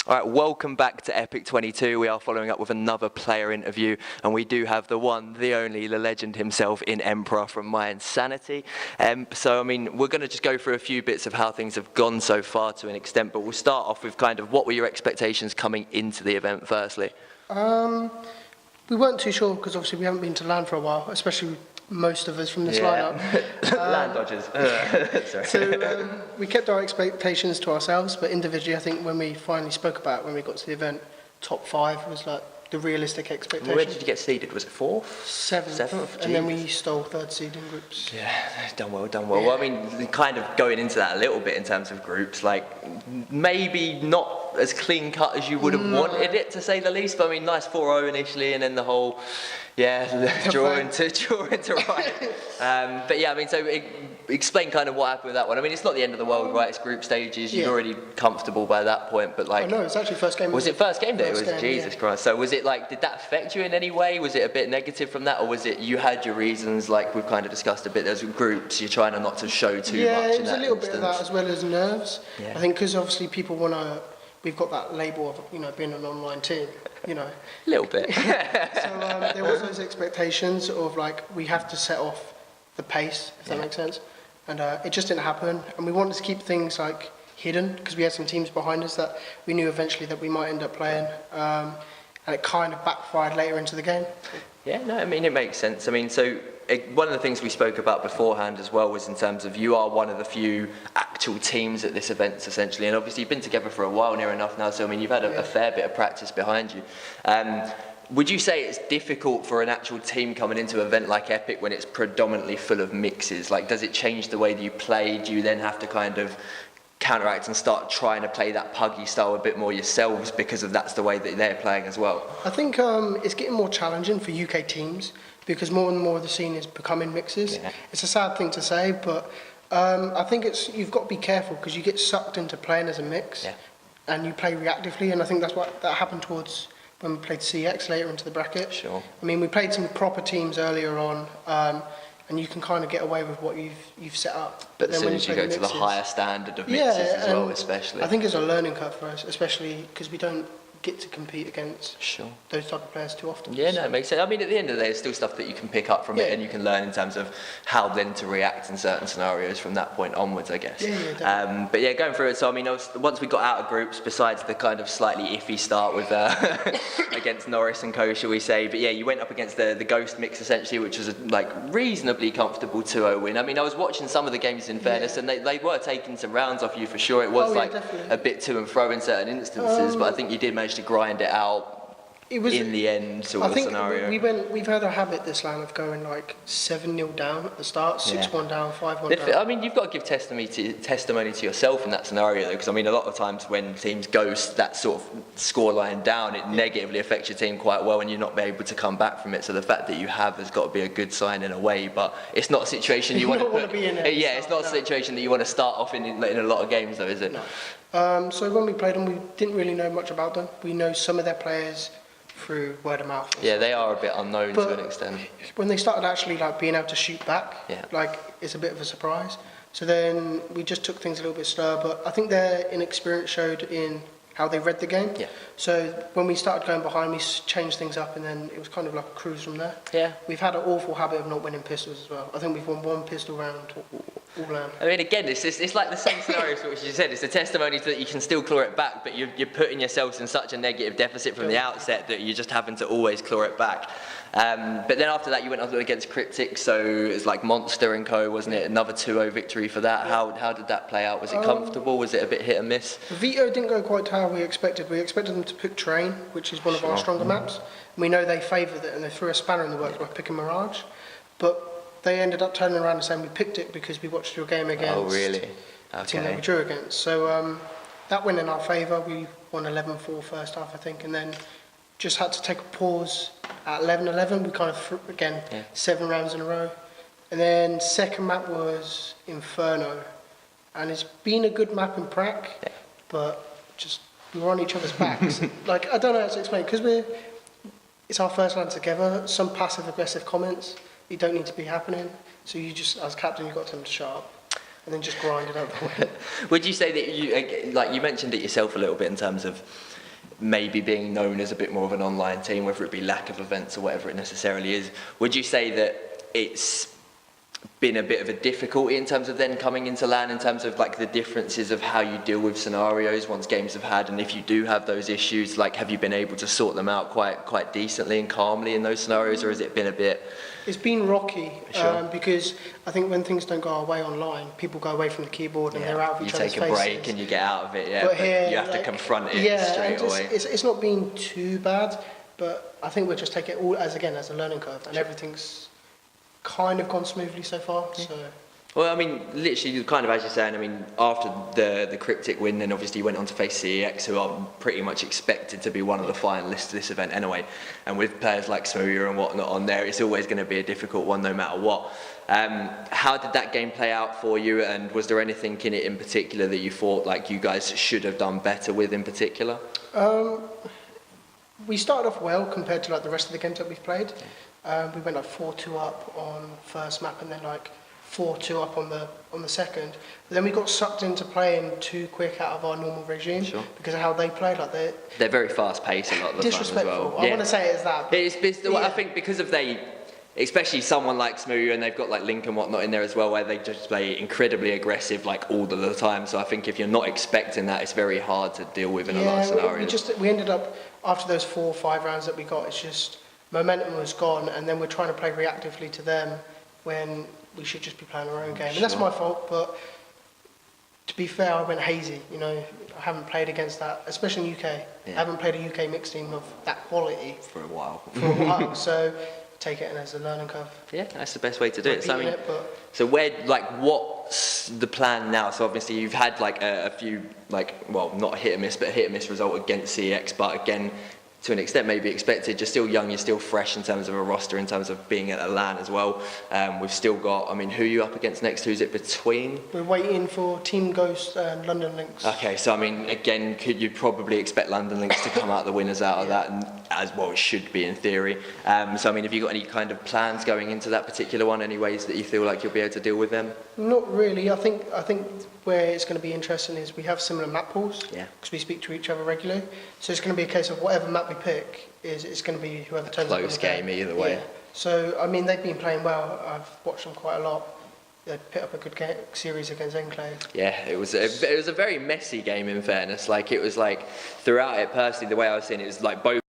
All right, welcome back to epic22. We are following up with another player interview, and we do have the one, the only, the legend himself in Emperor from mYinsanity. So, I mean, we're going to just go through a few bits of how things have gone so far to an extent, but we'll start off with kind of what were your expectations coming into the event, firstly? We weren't too sure, because obviously we haven't been to LAN for a while, especially most of us from this lineup. LAN dodgers. Sorry. So we kept our expectations to ourselves, but individually I think when we finally spoke about it, when we got to the event, top 5 was like the realistic expectation. Where did you get seeded? Was it 4th? 7th. And then we stole 3rd seed in groups. Yeah, done well, done well. Yeah. Well, I mean, kind of going into that a little bit in terms of groups, like maybe not as clean cut as you would have wanted it, to say the least, but I mean, nice 4-0 initially, and then the whole, draw into right. But yeah, I mean, so explain kind of what happened with that one. I mean, it's not the end of the world, right? It's group stages. You're already comfortable by that point, but like... no, it's actually first game. Was it first game day? It was, Jesus yeah. Christ. So was it like, did that affect you in any way? Was it a bit negative from that, or was it you had your reasons, like we've kind of discussed a bit, there's groups, you're trying not to show too much in that Yeah, it was a little instance. bit of that, as well as nerves. Yeah. I think because obviously people want to... We've got that label of, being an online team, A little bit. So there was those expectations of like, we have to set off the pace, if that makes sense. And it just didn't happen. And we wanted to keep things like hidden, because we had some teams behind us that we knew eventually that we might end up playing. And it kind of backfired later into the game. Yeah, no, I mean, it makes sense. I mean, so one of the things we spoke about beforehand as well was in terms of you are one of the few actual teams at this event, essentially, and obviously you've been together for a while, near enough now, so I mean, you've had a fair bit of practice behind you. Would you say it's difficult for an actual team coming into an event like Epic when it's predominantly full of mixes? Like, does it change the way that you play? Do you then have to kind of counteract and start trying to play that puggy style a bit more yourselves because of that's the way that they're playing as well? I think it's getting more challenging for UK teams, because more and more of the scene is becoming mixes. Yeah. It's a sad thing to say, but I think you've got to be careful, because you get sucked into playing as a mix, and you play reactively, and I think that's what that happened towards when we played CX later into the bracket. Sure. I mean, we played some proper teams earlier on, and you can kind of get away with what you've set up. But as soon as you go to the higher standard of mixes as well, especially. I think it's a learning curve for us, especially because we don't get to compete against those type of players too often. Yeah, no, it makes sense. I mean, at the end of the day, there's still stuff that you can pick up from it, and you can learn in terms of how then to react in certain scenarios from that point onwards, I guess. Yeah, but yeah, going through it, so I mean, once we got out of groups, besides the kind of slightly iffy start with against Norris and Co, shall we say, but yeah, you went up against the Ghost mix, essentially, which was a like reasonably comfortable 2-0 win. I mean, I was watching some of the games in fairness, and they were taking some rounds off you for sure. It was a bit to and fro in certain instances, but I think you did manage to grind it out in the end sort of scenario. We've had a habit this LAN of going like 7-0 down at the start, 6-1 down, 5-1 down. I mean, you've got to give testimony to yourself in that scenario, though, because I mean, a lot of times when teams ghost that sort of scoreline down, it negatively affects your team quite well, and you're not able to come back from it. So the fact that you have has got to be a good sign in a way, but it's not a situation you want to be in. It's not a situation that you want to start off in a lot of games, though, is it? No. So when we played them, we didn't really know much about them. We know some of their players through word of mouth. Yeah, they are a bit unknown to an extent. When they started actually like being able to shoot back, like it's a bit of a surprise. So then we just took things a little bit slower, but I think their inexperience showed in how they read the game. Yeah. So when we started going behind, we changed things up, and then it was kind of like a cruise from there. Yeah. We've had an awful habit of not winning pistols as well. I think we've won 1 pistol round all round. I mean, again, it's like the same scenario to what you said. It's a testimony to that you can still claw it back, but you're putting yourselves in such a negative deficit from the outset that you're just having to always claw it back. But then after that, you went up against Cryptic, so it was like Monster and Co, wasn't it? Another 2-0 victory for that. How did that play out? Was it comfortable? Was it a bit hit and miss? Vito didn't go quite how we expected. We expected them to pick Train, which is one of our stronger maps. And we know they favoured it, and they threw a spanner in the works by picking Mirage. But they ended up turning around and saying we picked it because we watched your game against the team that we drew against. So that went in our favour. We won 11-4 first half, I think, and then just had to take a pause at 11-11. We kind of, again, 7 rounds in a row. And then second map was Inferno. And it's been a good map in prac, but just we were on each other's backs. Like, I don't know how to explain, because it's our first LAN together, some passive aggressive comments, you don't need to be happening. So you just, as captain, you've got to tell them to shut up. and then just grind it out the way. Would you say that you mentioned it yourself a little bit in terms of maybe being known as a bit more of an online team, whether it be lack of events or whatever it necessarily is? Would you say that it's been a bit of a difficulty in terms of then coming into LAN, in terms of like the differences of how you deal with scenarios once games have had, and if you do have those issues, like have you been able to sort them out quite decently and calmly in those scenarios, or has it been a bit? It's been rocky, Sure. because I think when things don't go our way online, people go away from the keyboard and they're out of each other's faces. You take a break and you get out of it, yeah, but here, you have to confront it straight and away. It's not been too bad, but I think we'll just take it all as a learning curve, and everything's kind of gone smoothly so far. Yeah. So. Well, I mean, literally, kind of as you're saying, I mean, after the Cryptic win, then obviously you went on to face CEX, who are pretty much expected to be one of the finalists to this event anyway. And with players like Smooya and whatnot on there, it's always going to be a difficult one no matter what. How did that game play out for you, and was there anything in it in particular that you thought like you guys should have done better with in particular? We started off well compared to like the rest of the games that we've played. We went like 4-2 up on first map, and then like 4-2 up on the second. But then we got sucked into playing too quick out of our normal regime. Sure. Because of how they played. Like they're very fast paced a lot of the time as disrespectful. well. I want to say it as that. I think because of especially someone like Smooya, and they've got like Link and whatnot in there as well, where they just play incredibly aggressive like all of the time. So I think if you're not expecting that, it's very hard to deal with in a lot of scenarios. We ended up, after those 4 or 5 rounds that we got, it's just momentum was gone, and then we're trying to play reactively to them when we should just be playing our own game. And that's my fault, but to be fair, I went hazy. You know, I haven't played against that, especially in UK. Yeah. I haven't played a UK mixed team of that quality for a while. So take it in as a learning curve. Yeah, that's the best way to do it. So, I mean, so what's the plan now? So obviously you've had like a few, like, well, not a hit and miss, but a hit and miss result against CEX, but again, to an extent maybe expected. You're still young, you're still fresh in terms of a roster, in terms of being at a LAN as well. We've still got, I mean, who are you up against next? Who's it between? We're waiting for Team Ghost and London Lynx. Okay, so I mean, again, could you probably expect London Lynx to come out the winners out of that, and as well it should be in theory. So I mean, have you got any kind of plans going into that particular one? Any ways that you feel like you'll be able to deal with them? Not really. I think where it's going to be interesting is we have similar map pools, because we speak to each other regularly. So it's going to be a case of whatever map we pick, it's going to be whoever turns up. Close game either way. Yeah. So I mean, they've been playing well. I've watched them quite a lot. They put up a good series against Enclave. Yeah, it was a very messy game in fairness. Like it was like throughout it, personally, the way I was seeing it was like both